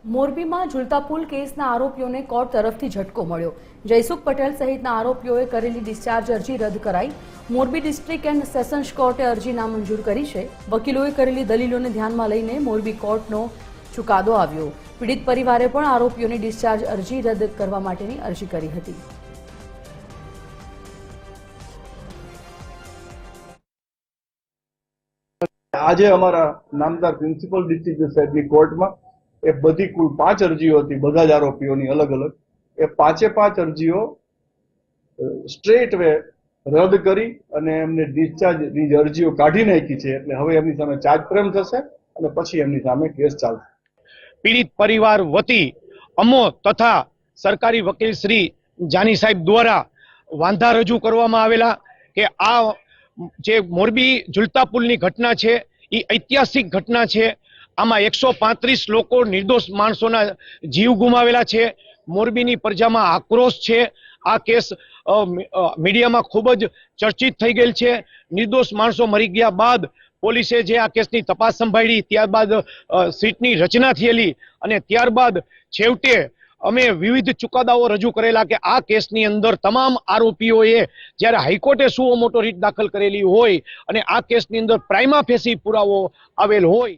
મોરબીમાં ઝૂલતા પુલ કેસના આરોપીઓને કોર્ટ તરફથી ઝટકો મળ્યો। જયસુખ પટેલ સહિતના આરોપીઓએ કરેલી ડિસ્ચાર્જ અરજી રદ કરાઈ। મોરબી ડિસ્ટ્રિક્ટ એન્ડ સેશન્સ કોર્ટે અરજી નામંજૂર કરી છે। વકીલોએ કરેલી દલીલોને ધ્યાનમાં લઈને મોરબી કોર્ટનો ચુકાદો આવ્યો। પીડિત પરિવારે પણ આરોપીઓની ડિસ્ચાર્જ અરજી રદ કરવા માટેની અરજી કરી હતી। આજે અમાरा नामदार प्रिंसिपल डिस्ट्रिक्ट साहेबनी कोर्टમાં એ બધી કુલ 5 અરજીઓ હતી, બધા જ આરોપીઓની અલગ અલગ। એ પાંચે પાંચ અરજીઓ સ્ટ્રેટ વે રદ કરી અને એમને ડિસ્ચાર્જની અરજીઓ કાઢી નાખી છે। એટલે હવે એમની સામે ચાર્જ ફ્રેમ થશે અને પછી એમની સામે કેસ ચાલશે। पीड़ित परिवार वती अमो तथा सरकारी वकील श्री जानी साहेब द्वारा वांधा रजू करवामां आवेला के आ जे मोरबी झूलता पुलनी घटना छे ई ऐतिहासिक घटना छे। आमां 135 लोको निर्दोष माणसोना जीव गुमावेला छे। मोरबीनी प्रजामां आक्रोश छे। आ केस मीडियामां खूब ज चर्चित थई गेल छे। निर्दोष माणसो मरी गया बाद पोलीसे जे आ केसनी तपास संभाળી ત્યારબાદ સીટની રચના થયેલી અને ત્યારબાદ છેવટે અમે વિવિધ ચુકાદાઓ રજૂ કરેલા કે આ કેસની અંદર તમામ આરોપીઓએ જ્યારે હાઈકોર્ટે સુઓ મોટો રીટ દાખલ કરેલી હોય અને આ કેસની અંદર પ્રાઇમા ફેસી પુરાવો આવેલ હોય